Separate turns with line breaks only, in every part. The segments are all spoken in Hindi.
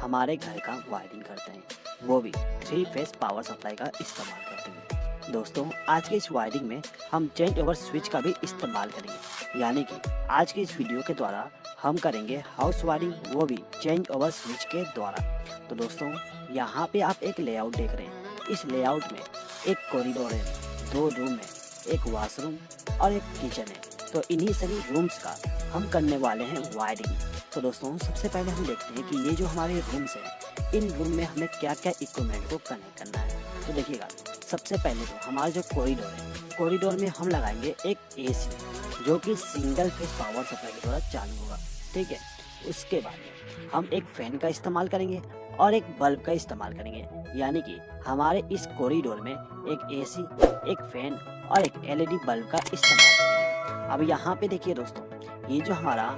हमारे घर का वायरिंग करते हैं, वो भी 3 फेस पावर सप्लाई का इस्तेमाल करते हैं। दोस्तों, आज के इस वायरिंग में हम चेंज ओवर स्विच का भी इस्तेमाल करेंगे, यानी कि आज के इस वीडियो के द्वारा हम करेंगे हाउस वायरिंग, वो भी चेंज ओवर स्विच के द्वारा। तो दोस्तों, यहाँ पे आप एक लेआउट देख रहे हैं। इस लेआउट में एक कॉरिडोर है, 2 रूम है, एक वॉशरूम और एक किचन है। तो इन्हीं सभी रूम्स का हम करने वाले हैं वायरिंग। तो दोस्तों, सबसे पहले हम देखते हैं कि ये जो हमारे रूम्स हैं, इन रूम में हमें क्या क्या इक्विपमेंट को कनेक्ट करना है। तो देखिएगा, सबसे पहले तो हमारा जो कॉरिडोर है, कॉरिडोर में हम लगाएंगे एक AC, जो कि सिंगल फेस पावर सप्लाई के द्वारा चालू होगा। ठीक है। उसके बाद हम एक फैन का इस्तेमाल करेंगे और एक बल्ब का इस्तेमाल करेंगे, यानी कि हमारे इस कॉरिडोर में एक AC, एक फैन और एक LED बल्ब का इस्तेमाल करेंगे। अब यहाँ पे देखिए दोस्तों, ये जो हमारा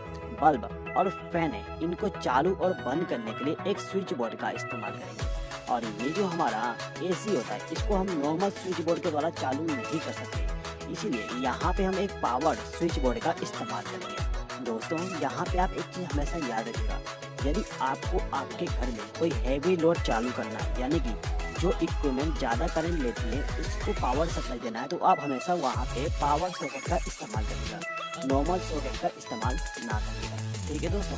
बल्ब और फैन है, इनको चालू और बंद करने के लिए एक स्विच बोर्ड का इस्तेमाल करेंगे। और ये जो हमारा AC होता है, इसको हम नॉर्मल स्विच बोर्ड के द्वारा चालू नहीं कर सकते, इसीलिए यहाँ पे हम एक पावर स्विच बोर्ड का इस्तेमाल करेंगे। दोस्तों, यहाँ पे आप एक चीज़ हमेशा याद रखिएगा, यदि आपको आपके घर में कोई हैवी लोड चालू करना है, यानी कि जो इक्विपमेंट ज़्यादा करंट लेती है, उसको पावर सप्लाई देना है, तो आप हमेशा वहाँ पे पावर सॉकेट का इस्तेमाल करिएगा, नॉर्मल सॉकेट का इस्तेमाल ना करिएगा। ठीक है दोस्तों।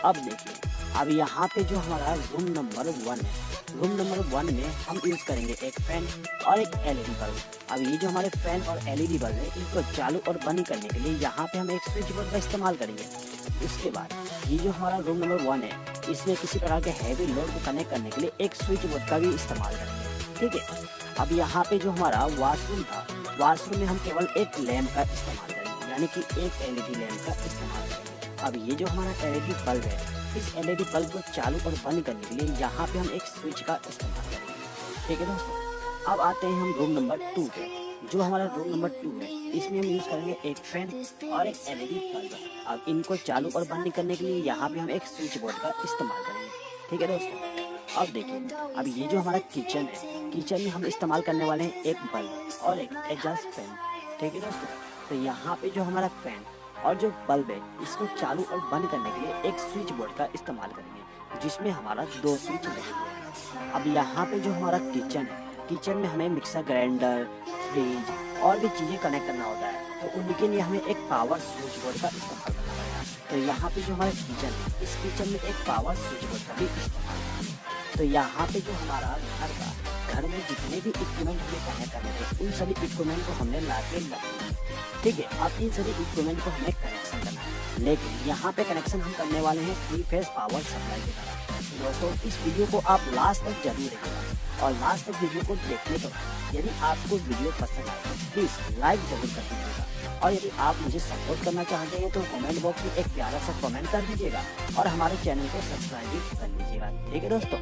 अब देखिए, अब यहाँ पे जो हमारा रूम नंबर 1 है, रूम नंबर 1 में हम यूज़ करेंगे एक फैन और एक LED बल्ब। अब ये जो हमारे फैन और LED बल्ब है, इनको चालू और बंद करने के लिए यहाँ पे हम एक स्विच बोर्ड का इस्तेमाल करेंगे। उसके बाद ये जो हमारा रूम नंबर 1 है, इसमें किसी प्रकार के हैवी लोड को कनेक्ट करने के लिए एक स्विच बोर्ड का भी इस्तेमाल करेंगे। ठीक है। अब यहाँ पे जो हमारा वॉशरूम था, वॉशरूम में हम केवल एक लैम्प का इस्तेमाल करेंगे, यानी कि एक LED लैम्प का इस्तेमाल करेंगे। अब ये जो हमारा LED बल्ब है, इस LED बल्ब को चालू और बंद करने के लिए यहाँ पे हम एक स्विच का इस्तेमाल करेंगे। ठीक है दोस्तों। अब आते हैं हम रूम नंबर 2 पे। जो हमारा रूम नंबर 2 है, इसमें हम यूज़ करेंगे एक फैन और एक LED बल्ब। अब इनको चालू और बंद करने के लिए यहाँ पे हम एक स्विच बोर्ड का इस्तेमाल करेंगे। ठीक है दोस्तों। अब देखिए, अब ये जो हमारा किचन है, किचन में हम इस्तेमाल करने वाले हैं एक बल्ब और एक एग्जॉस्ट फैन। ठीक है दोस्तों। तो यहाँ पे जो हमारा फैन और जो बल्ब है, इसको चालू और बंद करने के लिए एक स्विच बोर्ड का इस्तेमाल करेंगे, जिसमें हमारा 2 स्विच लगे हुए हैं। अब यहाँ पे जो हमारा किचन है, किचन में हमें मिक्सर ग्राइंडर, फ्रिज और भी चीज़ें कनेक्ट करना होता है, तो उनके लिए हमें एक पावर स्विच बोर्ड का इस्तेमाल करना पड़ेगा। तो यहाँ पे जो हमारा किचन है, इस किचन में एक पावर स्विच बोर्ड का भी इस्तेमाल करेंगे। तो यहाँ पे जो हमारा घर में जितने भी इक्विपमेंट हमें कनेक्ट करने थे, उन सभी इक्विपमेंट को हमने ला के रख दिया। ठीक है। अब इन सभी इक्विपमेंट को हमें कनेक्शन करना है, लेकिन यहाँ पे कनेक्शन हम करने वाले हैं 3 फेस पावर सप्लाई के द्वारा। दोस्तों, इस वीडियो को आप लास्ट तक जरूर देखिएगा, और लास्ट तक वीडियो को देखने के बाद यदि आपको वीडियो पसंद आए तो प्लीज़ लाइक जरूर कर दीजिएगा। और यदि आप मुझे सपोर्ट करना चाहते हैं तो कमेंट बॉक्स में एक प्यारा सा कमेंट कर दीजिएगा और हमारे चैनल को सब्सक्राइब भी कर लीजिएगा। ठीक है दोस्तों।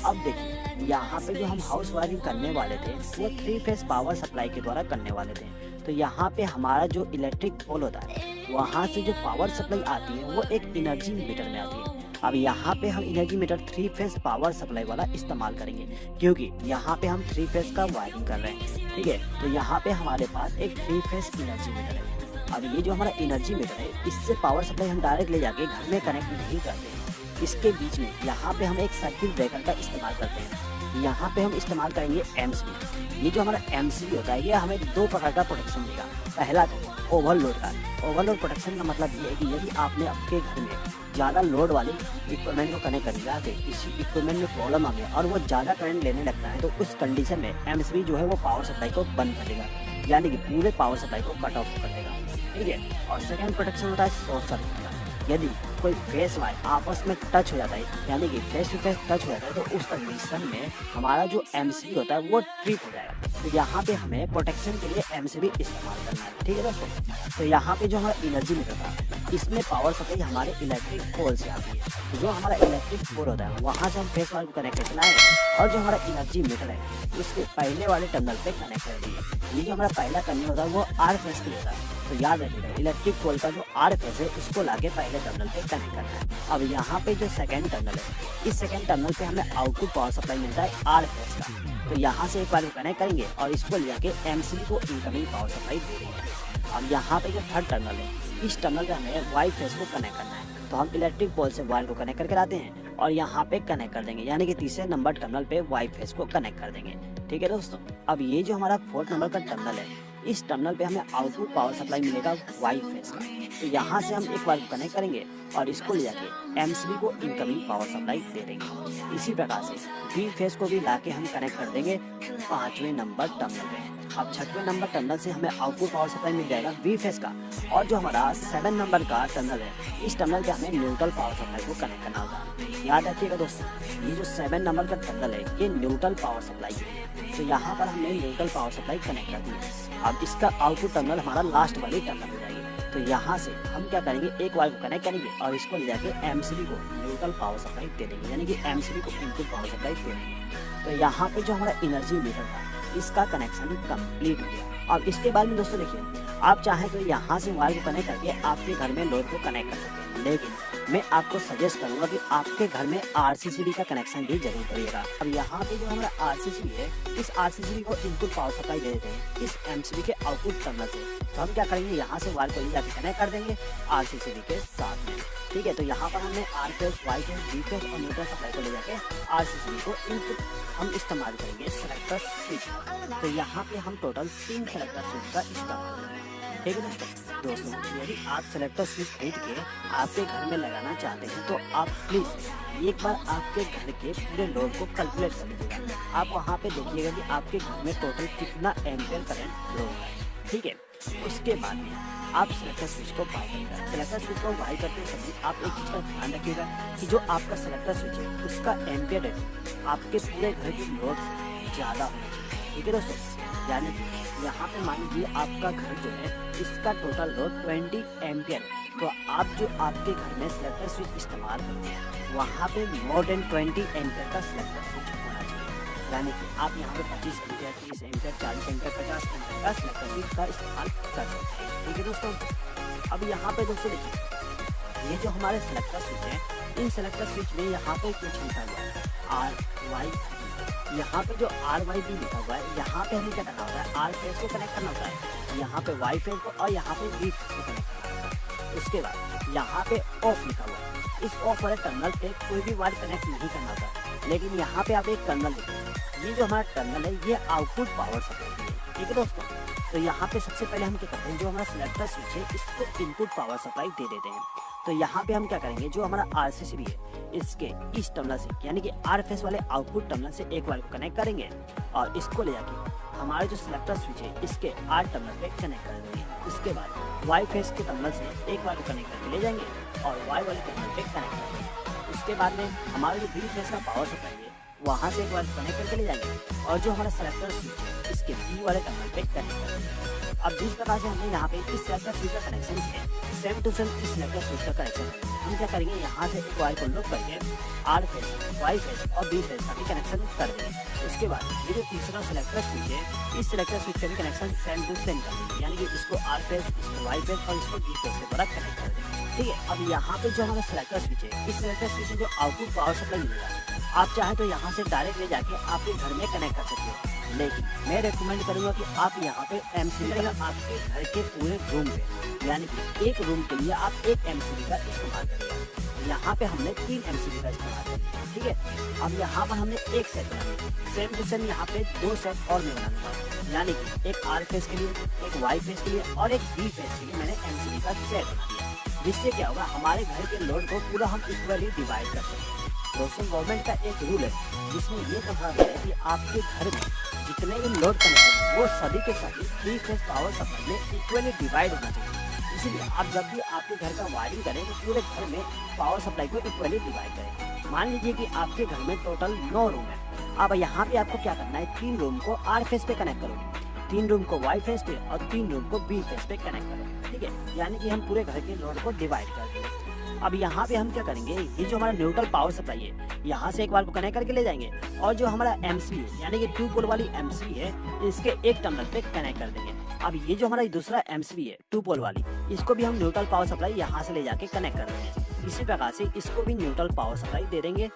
अब देखिए, यहाँ पे जो हम हाउस वायरिंग करने वाले थे, वो 3 फेस पावर सप्लाई के द्वारा करने वाले थे। तो यहाँ पे हमारा जो इलेक्ट्रिक पोल होता है, वहाँ से जो पावर सप्लाई आती है, वो एक एनर्जी मीटर में आती है। अब यहाँ पे हम energy meter 3 phase power supply वाला इस्तेमाल करेंगे, क्योंकि यहाँ पे हम 3 फेस का वायरिंग कर रहे हैं। ठीक है। तो यहाँ पे हमारे पास एक 3 फेस एनर्जी मीटर है। अब ये जो हमारा एनर्जी मीटर है, इससे पावर सप्लाई हम डायरेक्ट ले जाके घर में कनेक्ट नहीं करते हैं। इसके बीच में यहाँ पे हम एक सर्किट ब्रेकर का इस्तेमाल करते हैं। यहाँ पे हम इस्तेमाल करेंगे MCB। ये जो हमारा MCB होता है, ये हमें 2 प्रकार का प्रोटेक्शन देगा। पहला तो ओवरलोड का। ओवरलोड प्रोटेक्शन का मतलब ये है कि यदि आपने आपके घर में ज़्यादा लोड वाले इक्विपमेंट को कनेक्ट कर दिया, तो किसी इक्विपमेंट में प्रॉब्लम आ गया और वो ज़्यादा करंट लेने लगता है, तो उस कंडीशन में MCB जो है वो पावर सप्लाई को बंद कर देगा, यानी कि पूरे पावर सप्लाई को कट ऑफ कर देगा। ठीक है। और सेकेंड प्रोटेक्शन होता है शॉर्ट सर्किट का। यदि कोई फेस वायर आपस में टच हो जाता है, यानी कि फेस टू फेस टच हो जाता है, तो उस कंडीशन में हमारा जो MCB होता है वो ट्रिप हो जाएगा। तो यहाँ पे हमें प्रोटेक्शन के लिए MCB इस्तेमाल करना है। ठीक है दोस्तों। तो यहाँ पे जो हमारा एनर्जी मीटर था, इसमें पावर सप्लाई हमारे इलेक्ट्रिक पोल से आती है। तो जो हमारा इलेक्ट्रिक पोल होता है, वहाँ से हम फेस वायर को कनेक्ट करके लाएँ, और जो हमारा एनर्जी मीटर है, उसके पहले वाले टर्मिनल पे कनेक्ट कर देंगे। ये जो हमारा पहला टर्मिनल होता है, वो R फेस के होता है। तो याद रखिएगा, इलेक्ट्रिक पोल का जो R फेस है, उसको लाके पहले टर्मिनल पे कनेक्ट करना है। अब यहाँ पे जो सेकंड टर्मिनल है, इस सेकंड टर्मिनल पे हमें आउटपुट पावर सप्लाई मिलता है R फेस का। तो यहाँ से एक बार कनेक्ट करेंगे और इसको ले जाके MCB को इनकमिंग पावर सप्लाई दे देंगे। अब यहाँ पे जो थर्ड टर्मिनल है, इस टर्मिनल पे हमें Y फेस को कनेक्ट करना है। तो हम इलेक्ट्रिक पोल से वायर को कनेक्ट करके लाते हैं और यहाँ पे कनेक्ट कर देंगे, यानी कि तीसरे नंबर टर्मिनल पे वाई फेस को कनेक्ट कर देंगे। ठीक है दोस्तों, अब ये जो हमारा 4th नंबर का टर्मिनल है, इस टर्मिनल पे हमें आउटपुट पावर सप्लाई मिलेगा वाई फेस का। तो यहाँ से हम एक बार कनेक्ट करेंगे और इसको ले जाके एमसीबी को इनकमिंग पावर सप्लाई दे देंगे। इसी प्रकार से बी फेस को भी लाके हम कनेक्ट कर देंगे 5वें नंबर टर्मिनल पे। अब 6वें नंबर टर्मिनल से हमें आउटपुट पावर सप्लाई मिल जाएगा वी फेस का। और जो हमारा 7 नंबर का टर्मिनल है, इस टर्मिनल पे हमें न्यूट्रल पावर सप्लाई को कनेक्ट करना होगा। याद रखिएगा दोस्तों, ये जो 7 नंबर का टर्मिनल है, ये न्यूट्रल पावर सप्लाई है। तो यहाँ पर हमने न्यूट्रल पावर सप्लाई कनेक्ट कर दी है। अब इसका आउटपुट टर्मिनल हमारा लास्ट वाली टर्मिनल हो जाएगी। तो यहाँ से हम क्या करेंगे, एक वायर को कनेक्ट करेंगे और इसको ले जाके एमसीबी को न्यूट्रल पावर सप्लाई दे देंगे, यानी कि एमसीबी को इनपुट पावर सप्लाई दे देंगे। तो यहाँ पे जो हमारा एनर्जी मीटर था, इसका कनेक्शन कंप्लीट हो गया। अब इसके बाद में दोस्तों देखिए, आप चाहें तो यहाँ से वायर को कनेक्ट करके आपके घर में लोड को कनेक्ट कर सकते हैं, लेकिन मैं आपको सजेस्ट करूंगा कि आपके घर में आरसीसीबी का कनेक्शन भी जरूर करिएगा। अब यहाँ पे जो हमारा आरसीसीबी है, इस आरसीसीबी को इनपुट पावर सप्लाई दे देते हैं इस एमसीबी के आउटपुट टर्मिनल से। तो हम क्या करेंगे, यहाँ से वायर को ले जाके कनेक्ट कर देंगे आरसीसीबी के साथ में। ठीक है, तो यहाँ पर हमने R phase, Y phase, B phase और न्यूट्रल सप्लाई को ले जाके आरसीसीबी को इनपुट हम इस्तेमाल करेंगे सेलेक्टर स्विच। तो यहाँ पे हम टोटल 3 सेलेक्टर स्विच का इस्तेमाल करेंगे। ठीक है दोस्तों, यदि आप सेलेक्टर स्विच खरीद के आपके घर में लगाना चाहते हैं तो आप प्लीज़ एक बार आपके घर के पूरे लोड को कैलकुलेट कर लीजिएगा। आप वहाँ पे देखिएगा कि आपके घर में टोटल कितना एम्पियर करंट फ्लो हो रहा है। ठीक है, उसके बाद में आप सेलेक्टर स्विच को बाय करेंगे। सेलेक्टर स्विच को बाय करते समय आप एक चीज़ का ध्यान रखिएगा कि जो आपका सेलेक्टर स्विच है, उसका एम्पियर रेटिंग आपके पूरे घर के लोड से ज़्यादा होना चाहिए। ठीक है दोस्तों, यानी कि यहाँ पे मान लीजिए आपका घर जो है, इसका टोटल लोड 20 एम्पियर, तो आप जो आपके घर में सेलेक्टर स्विच इस्तेमाल करते हैं, वहाँ पे मोर देन 20 एम्पियर का सेलेक्टर स्विच होना चाहिए। यानी कि आप यहाँ पे 25 एम्पियर, 30 एम्पियर, 40 एम्पियर, 50 एम्पियर का सेलेक्टर स्विच का इस्तेमाल कर सकते हैं। ठीक है दोस्तों, अब यहाँ पे दोस्तों देखिए, ये जो हमारे सेलेक्टर स्विच है, इन सेलेक्टर स्विच में यहाँ पे कुछ लिखा हुआ है RY। यहाँ पे जो RY भी लिखा हुआ है, यहाँ पे हमें क्या करना होता है, आर फेस को कनेक्ट करना होता है, यहाँ पे वाई फेस को और यहाँ पे बी फेस को कनेक्ट करना होता है। उसके बाद यहाँ पे ऑफ लिखा हुआ है, इस ऑफ वाले टर्मिनल पे कोई भी वायर कनेक्ट नहीं करना होता। लेकिन यहाँ पे आप एक टर्मिनल देखिए, ये जो हमारा टर्मिनल है, ये आउटपुट पावर सप्लाई है। ठीक है दोस्तों, तो यहाँ पे सबसे पहले हम क्या करते हैं, जो हमारा सेलेक्टर स्विच है, इसको इनपुट पावर सप्लाई दे देते हैं। तो यहाँ पे हम क्या करेंगे, जो हमारा आरसीसीबी है, इसके इस टर्मिनल से, यानी कि आर फेस वाले आउटपुट टर्मिनल से एक वायर को कनेक्ट करेंगे और इसको ले जाके हमारे जो सेलेक्टर स्विच है, इसके आर टर्मिनल पे कनेक्ट कर देंगे। इसके बाद वाई फेस के टर्मिनल से एक वायर को कनेक्ट करके ले जाएंगे और वाई वाले टर्मिनल पे कनेक्ट कर देंगे। उसके बाद में हमारा जो बी फेस का पावर सप्लाई है, वहाँ से एक वायर कनेक्ट करके ले जाएंगे और जो हमारा सेलेक्टर स्विच है, इसके बी वाले टर्मिनल पे कनेक्ट कर देंगे। अब जिस प्रकार से हमने यहाँ पे इस सेलेक्टर स्विच का कनेक्शन किया, सेम टू सेम इस सेलेक्टर स्विच का कनेक्शन हम क्या करेंगे, यहाँ से एक वायर को लूप करके आर फेस, वाई फेस और बी फेस का भी कनेक्शन कर देंगे। उसके बाद ये जो तीसरा सेलेक्टर स्विच है, इस सेलेक्टर स्विच का भी कनेक्शन सेम टू सेम कर देंगे, यानी कि इसको आर फेस, इसको वाई फेस और इसको बी फेस के द्वारा कनेक्ट कर देंगे। ठीक है, अब यहाँ पे जो हमारा सेलेक्टर स्विच है, इस सेलेक्टर स्विच से जो आउटपुट पावर सप्लाई मिलेगा, आप चाहे तो यहाँ से डायरेक्ट ले जाके आपके घर में कनेक्ट कर सकते हो। लेकिन मैं रेकमेंड करूंगा कि आप यहाँ पे एमसीबी का आपके घर के पूरे रूम पे, यानी कि एक रूम के लिए आप एक एमसीबी का इस्तेमाल करिए। यहाँ पे हमने 3 एमसीबी का इस्तेमाल किया। ठीक है, अब यहाँ पर हमने एक सेट बनाया, सेम टू सेम यहाँ पे 2 सेट और मैं बनाऊंगा, यानी कि एक आर फेस के लिए, एक वाई फेस के लिए और एक बी फेस के लिए मैंने एमसीबी का सेट बना दिया। जिससे क्या होगा, हमारे घर के लोड को पूरा हम इक्वली डिवाइड कर सकते हैं। दोस्तों, गवर्नमेंट का एक रूल है जिसमें ये कहा गया है कि आपके घर में जितने भी लोड कनेक्शन है, वो सभी के सभी 3 फेस पावर सप्लाई में इक्वली डिवाइड होना चाहिए। इसीलिए आप जब भी आपके घर का वायरिंग करें तो पूरे घर में पावर सप्लाई को इक्वली डिवाइड करें। मान लीजिए कि आपके घर में टोटल 9 रूम है। अब यहाँ पे आपको क्या करना है, 3 रूम को आर फेस पे कनेक्ट करो, 3 रूम को वाई फेस पे और 3 रूम को बी फेस पे कनेक्ट करो। ठीक है, यानी कि हम पूरे घर के लोड को डिवाइड कर देंगे। अब यहाँ पे हम क्या करेंगे, ये जो हमारा न्यूट्रल पावर सप्लाई है, यहाँ से एक बार को कनेक्ट करके ले जाएंगे और जो हमारा एमसीबी है, यानी कि 2 पोल वाली एमसीबी है, इसके एक टर्मिनल पे कनेक्ट कर देंगे। अब ये जो हमारा दूसरा एमसीबी है 2 पोल वाली, इसको भी हम न्यूट्रल पावर सप्लाई यहाँ से ले जाके कनेक्ट कर देंगे। इसी प्रकार से इसको भी न्यूट्रल पावर सप्लाई दे देंगे।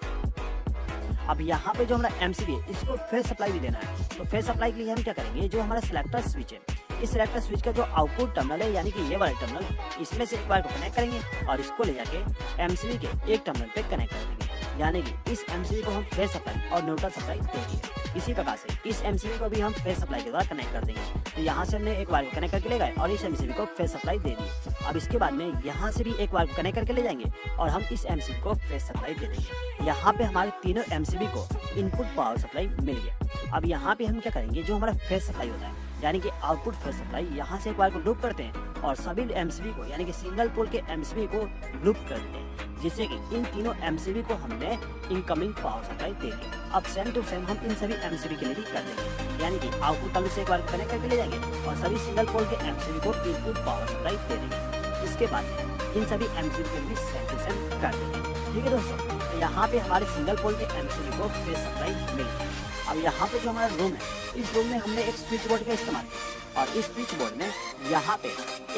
अब यहाँ पे जो हमारा एमसीबी है, इसको फेस सप्लाई भी देना है। तो फेस सप्लाई के लिए हम क्या करेंगे, जो हमारा सेलेक्टर स्विच है, इस सेलेक्टर स्विच का जो आउटपुट टर्मिनल है, यानी कि ये वाला टर्मिनल, इसमें से एक बार को कनेक्ट करेंगे और इसको ले जाके एमसीबी के एक टर्मिनल पे कनेक्ट कर देंगे। यानी कि इस एमसीबी को हम फेस सप्लाई और न्यूट्रल सप्लाई देंगे। इसी प्रकार से इस एमसीबी को भी हम फेस सप्लाई के द्वारा कनेक्ट कर देंगे। तो यहाँ से हमने एक वायर को कनेक्ट करके ले गए और इस एमसीबी को फेस सप्लाई दे दी। अब इसके बाद में यहाँ से भी एक वायर को कनेक्ट करके ले जाएंगे और हम इस एमसीबी को फेस सप्लाई दे देंगे। यहाँ पे हमारे तीनों एमसीबी को इनपुट पावर सप्लाई मिल गया। अब यहाँ पे हम क्या करेंगे, जो हमारा फेस सप्लाई होता है यानी कि आउटपुट फेस सप्लाई, यहाँ से एक वायर को लूप करते हैं और सभी एमसीबी को यानी कि सिंगल पोल के एमसीबी को लूप कर देते हैं, जिससे कि इन तीनों एमसीबी को हमने इनकमिंग पावर सप्लाई दे दी। अब सेम टू सेम हम इन सभी एमसीबी के लिए भी कर देंगे, यानी कि आउटपुट टर्मिनल से एक वायर को कनेक्ट करके ले जाएंगे और सभी सिंगल पोल के एमसीबी को इनपुट पावर सप्लाई दे देंगे। इसके बाद इन सभी एमसीबी के लिए सेम टू सेम कर देंगे। ठीक है दोस्तों, तो यहाँ पे हमारे सिंगल पोल के एमसीबी को फेस सप्लाई मिल गई। अब यहाँ पे जो हमारा रूम है, इस रूम में हमने एक स्विच बोर्ड का इस्तेमाल किया और इस स्विच बोर्ड में यहाँ पे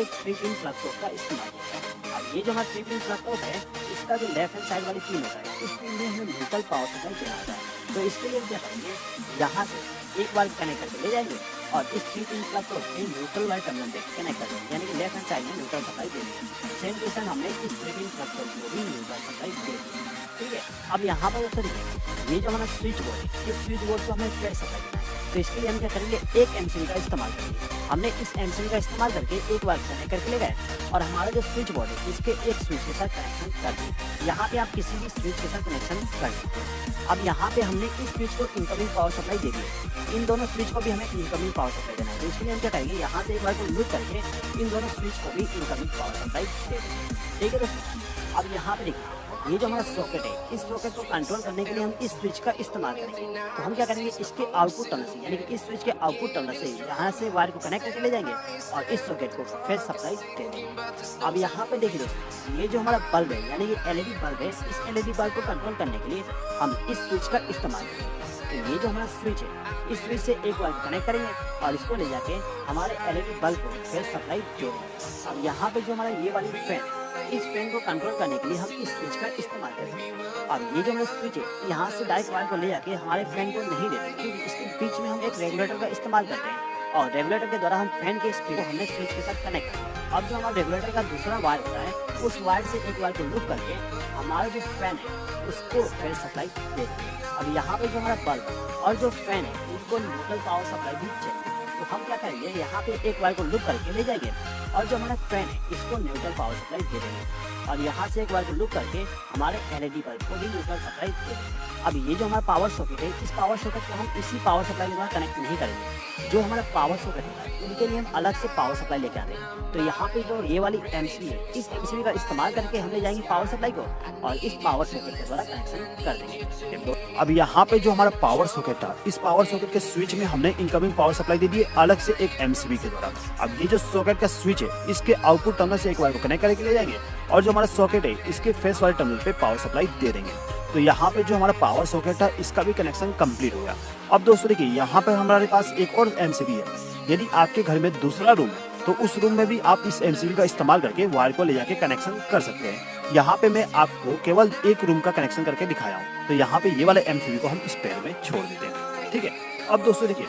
एक 3 पिन प्लग पोर्ट का इस्तेमाल किया है। अब ये जो हमारा 3 पिन प्लग पोर्ट है, इसका जो लेफ्ट हैंड साइड वाली पिन होता है, इस पिन में हमें न्यूट्रल पावर सप्लाई देना होता है। तो इसके लिए क्या करेंगे, यहाँ से एक बार कनेक्ट करके ले जाएंगे और इस 3 पिन प्लग पोर्ट में न्यूट्रल वाले टर्मिनल पे कनेक्ट कर देंगे, यानी कि लेफ्ट हैंड साइड में न्यूट्रल सप्लाई दे देंगे। सेम टू सेम हमने इस 3 पिन प्लग पोर्ट को भी न्यूट्रल सप्लाई दे दी। ठीक है, अब यहाँ पर दोस्तों देखिए, ये जो हमारा स्विच बोर्ड है, इस स्विच बोर्ड को हमें फेस सप्लाई देना है। तो इसके लिए हम क्या करेंगे, एक एमसीबी का इस्तेमाल करेंगे। हमने इस एमसीबी का इस्तेमाल करके एक बार कनेक्ट करके ले गए और हमारा जो स्विच बोर्ड है, इसके एक स्विच के साथ कनेक्शन कर दिए। यहाँ पे आप किसी भी स्विच के साथ कनेक्शन कर सकते हैं। अब यहाँ पे हमने इस स्विच को इनकमिंग पावर सप्लाई दे दी है। इन दोनों स्विच को भी हमें इनकमिंग पावर सप्लाई देना है। तो इसके लिए हम क्या करेंगे, यहाँ से एक बार को लूप करके इन दोनों स्विच को भी इनकमिंग पावर सप्लाई दे देंगे। ठीक है दोस्तों, अब यहाँ पे देखिए, ये जो हमारा सॉकेट है, इस सॉकेट को कंट्रोल करने के लिए हम इस स्विच का इस्तेमाल करेंगे। तो हम क्या करेंगे, इसके आउटपुट टर्मिनल से यानी कि इस स्विच के आउटपुट टर्मिनल से यहाँ से वायर को कनेक्ट करके ले जाएंगे और इस सॉकेट को फेस सप्लाई दे देंगे। अब यहाँ पे देखिए दोस्तों, ये जो हमारा बल्ब है यानी कि एलईडी बल्ब है, इस एलईडी बल्ब को कंट्रोल करने के लिए हम इस स्विच का इस्तेमाल करेंगे। तो ये जो हमारा स्विच है, इस स्विच से एक वायर कनेक्ट करेंगे और इसको ले जाके हमारे एलईडी बल्ब को फेस सप्लाई दे देंगे। अब यहाँ पे जो हमारा ये वाली फैन है, इस फैन को कंट्रोल करने के लिए हम इस स्विच का इस्तेमाल करेंगे। और ये जो हमारा स्विच है, यहाँ से डायरेक्ट वायर को ले जाके हमारे फैन को नहीं देते, क्योंकि इसके बीच में हम एक रेगुलेटर का इस्तेमाल करते हैं और रेगुलेटर के द्वारा हम फैन के स्पीड को हमने स्विच के साथ कनेक्ट किया। अब जो हमारा रेगुलेटर का दूसरा वायर होता है, उस वायर से एक वायर को लूप करके हमारा जो फैन है उसको फेस सप्लाई दे देंगे। अब यहाँ पे जो हमारा बल्ब और जो फैन है, उनको न्यूट्रल पावर सप्लाई भी चाहिए। तो हम क्या करेंगे, यहाँ पे एक वायर को लूप करके ले जाएंगे और जो हमारा फैन है, इसको न्यूट्रल पावर सप्लाई दे देंगे और यहाँ से एक वायर को लूप करके हमारे एलईडी बल्ब को भी न्यूट्रल सप्लाई दे देंगे। अब ये जो हमारा पावर सॉकेट है, इस पावर सॉकेट को हम इसी पावर सप्लाई के द्वारा कनेक्ट नहीं करेंगे। जो हमारा पावर सॉकेट है, उनके लिए हम अलग से पावर सप्लाई लेके आते हैं। तो यहाँ पे जो ये वाली एमसीबी है, इस एमसीबी का इस्तेमाल करके हम ले जाएंगे पावर सप्लाई को और इस पावर सॉकेट के द्वारा कनेक्शन कर देंगे।
अब यहाँ पे जो हमारा पावर सॉकेट था, इस पावर सॉकेट के स्विच में हमने इनकमिंग पावर सप्लाई दे दी है अलग से एक एमसीबी के द्वारा। अब ये जो सॉकेट का स्विच है, इसके आउटपुट टर्मिनल से एक वायर को कनेक्ट करके ले जाएंगे और जो हमारा सॉकेट है, इसके फेस वाले टर्मिनल पे पावर सप्लाई दे देंगे। तो यहाँ पे जो हमारा पावर सॉकेट था, इसका भी कनेक्शन कंप्लीट हो गया। अब दोस्तों देखिए, यहाँ पे हमारे पास एक और एमसीबी है। यदि आपके घर में दूसरा रूम है, तो उस रूम में भी आप इस एमसीबी का इस्तेमाल करके वायर को ले जाके कनेक्शन कर सकते हैं। यहाँ पे मैं आपको केवल एक रूम का कनेक्शन करके दिखाया हूँ। तो यहाँ पे ये वाले एमसीबी को हम इस पेड़ में छोड़ देते हैं। ठीक है, अब दोस्तों देखिए,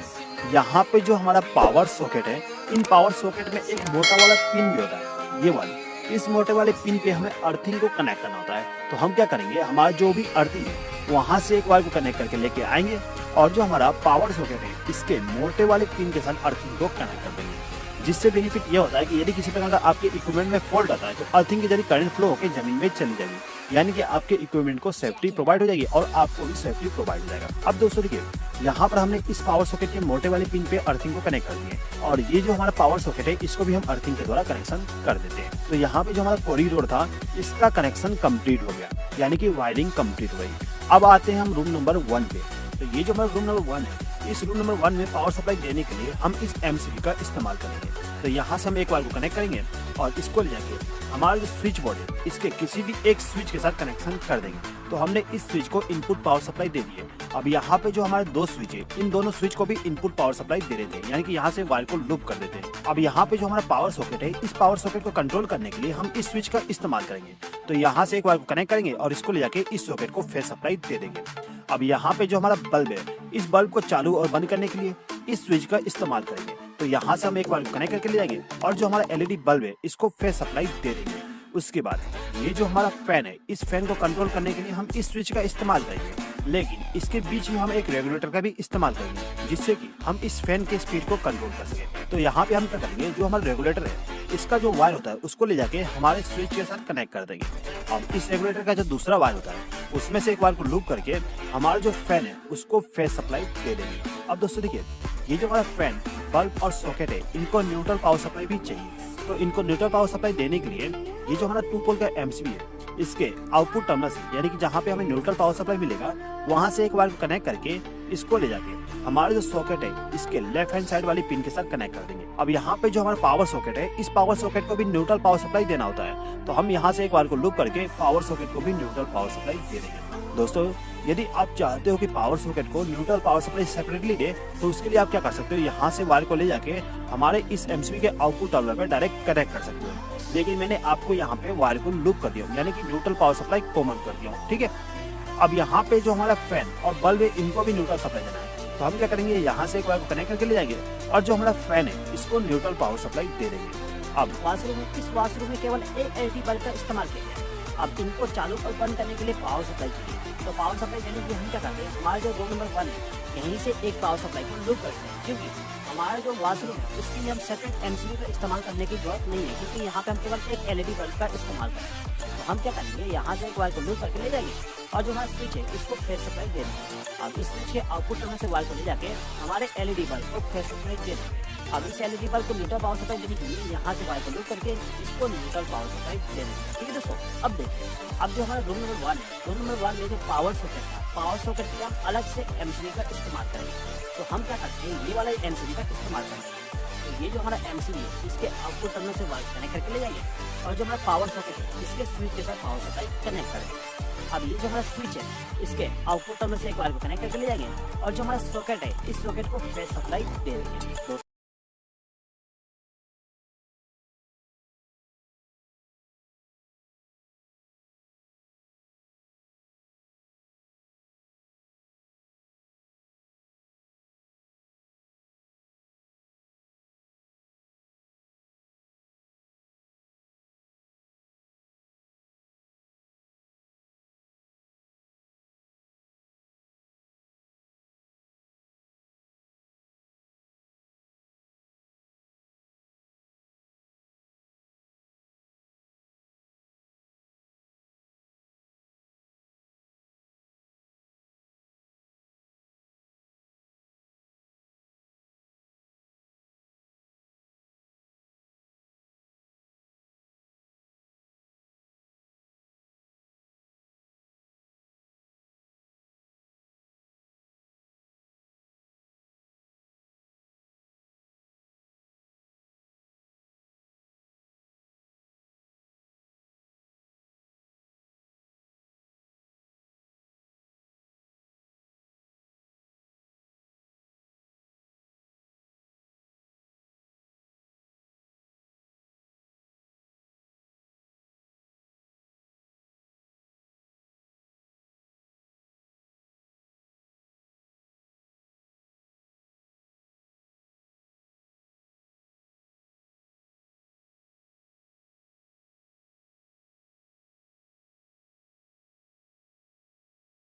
यहाँ पे जो हमारा पावर सॉकेट है, इन पावर सॉकेट में एक मोटा वाला पिन भी होता है, ये वाली। इस मोटे वाले पिन पे हमें अर्थिंग को कनेक्ट करना होता है। तो हम क्या करेंगे, हमारा जो भी अर्थिंग है, वहाँ से एक वायर को कनेक्ट करके लेके आएंगे और जो हमारा पावर सॉकेट है, इसके मोटे वाले पिन के साथ अर्थिंग को कनेक्ट कर देंगे। जिससे बेनिफिट ये होता है कि यदि किसी प्रकार का आपके इक्विपमेंट में फॉल्ट आता है, तो अर्थिंग के जरिए करंट फ्लो होकर जमीन में चली जाएगी, यानी कि आपके इक्विपमेंट को सेफ्टी प्रोवाइड हो जाएगी और आपको भी सेफ्टी प्रोवाइड हो जाएगा। अब दोस्तों देखिए, यहाँ पर हमने इस पावर सॉकेट के मोटे वाले पिन पे अर्थिंग को कनेक्ट कर दिए और ये जो हमारा पावर सॉकेट है, इसको भी हम अर्थिंग के द्वारा कनेक्शन कर देते हैं। तो यहाँ पे जो हमारा कॉरिडोर था, इसका कनेक्शन कंप्लीट हो गया, यानी कि वायरिंग कंप्लीट हो गई। अब आते हैं हम रूम नंबर 1 पे। तो ये जो हमारा रूम नंबर 1 है, इस रूम नंबर 1 में पावर सप्लाई देने के लिए हम इस एमसीबी का इस्तेमाल करेंगे। तो यहाँ से हम एक वायर को कनेक्ट करेंगे और इसको ले जाके हमारा जो स्विच बोर्ड है, इसके किसी भी एक स्विच के साथ कनेक्शन कर देंगे। तो हमने इस स्विच को इनपुट पावर सप्लाई दे दी है। अब यहाँ पे जो हमारे 2 स्विच है, इन दोनों स्विच को भी इनपुट पावर सप्लाई दे देते हैं, यानी कि यहाँ से वायर को लूप कर देते हैं। अब यहाँ पे जो हमारा पावर सॉकेट है, इस पावर सॉकेट को कंट्रोल करने के लिए हम इस स्विच का इस्तेमाल करेंगे। तो यहाँ से एक वायर को कनेक्ट करेंगे और इसको ले जाके इस सॉकेट को फेस सप्लाई दे देंगे। अब यहाँ पे जो हमारा बल्ब है, इस बल्ब को चालू और बंद करने के लिए इस स्विच का इस्तेमाल करेंगे। तो यहाँ से हम एक बार कनेक्ट करके ले जाएंगे और जो हमारा एलईडी बल्ब है, इसको फेस सप्लाई दे देंगे। उसके बाद ये जो हमारा फैन है, इस फैन को कंट्रोल करने के लिए हम इस स्विच का इस्तेमाल करेंगे, लेकिन इसके बीच में हम एक रेगुलेटर का भी इस्तेमाल करेंगे, जिससे कि हम इस फैन के स्पीड को कंट्रोल कर सके। तो यहाँ पे हम क्या करेंगे, जो हमारा रेगुलेटर है, इसका जो वायर होता है उसको ले जाके हमारे स्विच के साथ कनेक्ट कर देंगे। अब इस रेगुलेटर का जो दूसरा वायर होता है, उसमें से एक वायर को लूप करके हमारा जो फैन है उसको फेस सप्लाई दे देंगे। अब दोस्तों देखिए, ये जो हमारा फैन, बल्ब और सॉकेट है, इनको न्यूट्रल पावर सप्लाई भी चाहिए। तो इनको न्यूट्रल पावर सप्लाई देने के लिए ये जो हमारा 2 पोल का एमसीबी है, इसके आउटपुट टर्मिनल से, यानी कि जहाँ पे हमें न्यूट्रल पावर सप्लाई मिलेगा, वहां से एक वायर को कनेक्ट करके इसको ले जाके हमारा जो सॉकेट है, इसके लेफ्ट हैंड साइड वाली पिन के साथ कनेक्ट कर देंगे। अब यहाँ पे जो हमारा पावर सॉकेट है, इस पावर सॉकेट को भी न्यूट्रल पावर सप्लाई देना होता है, तो हम यहाँ से एक वायर को लूप करके पावर सॉकेट को भी न्यूट्रल पावर सप्लाई दे देंगे। दोस्तों, यदि आप चाहते हो कि पावर सॉकेट को न्यूट्रल पावर सप्लाई सेपरेटली दे, तो उसके लिए आप क्या कर सकते हो, यहाँ से वायर को ले जाके हमारे इस एमसीबी के आउटपुट टर्मिनल पे डायरेक्ट कनेक्ट कर सकते हो। लेकिन मैंने आपको यहाँ पे वायर को लूप कर दिया, यानी कि न्यूट्रल पावर सप्लाई कॉमन कर दिया, ठीक है। अब यहाँ पे जो हमारा फैन और बल्ब है, इनको भी न्यूट्रल सप्लाई देना है, तो हम क्या करेंगे, यहाँ से एक वायर को कनेक्ट करके ले जाएंगे और जो हमारा फैन है, इसको न्यूट्रल पावर सप्लाई दे देंगे। अब
इस वाशरूम में केवल एक एलईडी बल्ब का इस्तेमाल किया गया है। अब इनको चालू और बंद करने के लिए पावर सप्लाई चाहिए, तो पावर सप्लाई देने के लिए हम क्या करते हैं, हमारा जो रूम नंबर 1 है, यहीं से एक पावर सप्लाई को लूप करते हैं, क्योंकि हमारा जो वाशरूम है उसके लिए हम सेपरेट एमसीबी का इस्तेमाल करने की जरूरत नहीं है, क्योंकि यहाँ पे हम केवल एक एलईडी बल्ब का इस्तेमाल करेंगे। तो हम क्या करेंगे, यहाँ से एक वायर को लूप करके ले जाएंगे और जो हमारा स्विच है, इसको फेस सप्लाई दे देंगे। अब इस स्विच के आउटपुट टर्मिनल से वायर को ले जाके हमारे एलईडी बल्ब को फेस सप्लाई दे देंगे। अब इस एलईडी बल्ब को न्यूट्रल पावर सप्लाई देने के लिए यहाँ से वायर को लूप करके इसको न्यूट्रल पावर सप्लाई दे देंगे, ठीक है दोस्तों। अब देखिए, अब जो हमारा रूम नंबर 1 है, रूम नंबर 1 में जो पावर सॉकेट है, पावर सॉकेट के लिए हम अलग से एमसीबी का इस्तेमाल करेंगे। तो हम क्या करते हैं, ये वाला एमसीबी का इस्तेमाल करेंगे। तो ये जो हमारा एमसीबी है, इसके आउटपुट टर्मिनल से वायर कनेक्ट करके ले जाएंगे और जो हमारा पावर सॉकेट है, इसके स्विच के साथ पावर सप्लाई कनेक्ट करेंगे। अब ये जो हमारा स्विच है, इसके आउटपुट टर्मिनल से एक वायर को कनेक्ट करके ले जाएंगे और जो हमारा सॉकेट है, इस सॉकेट को फेस सप्लाई दे देंगे।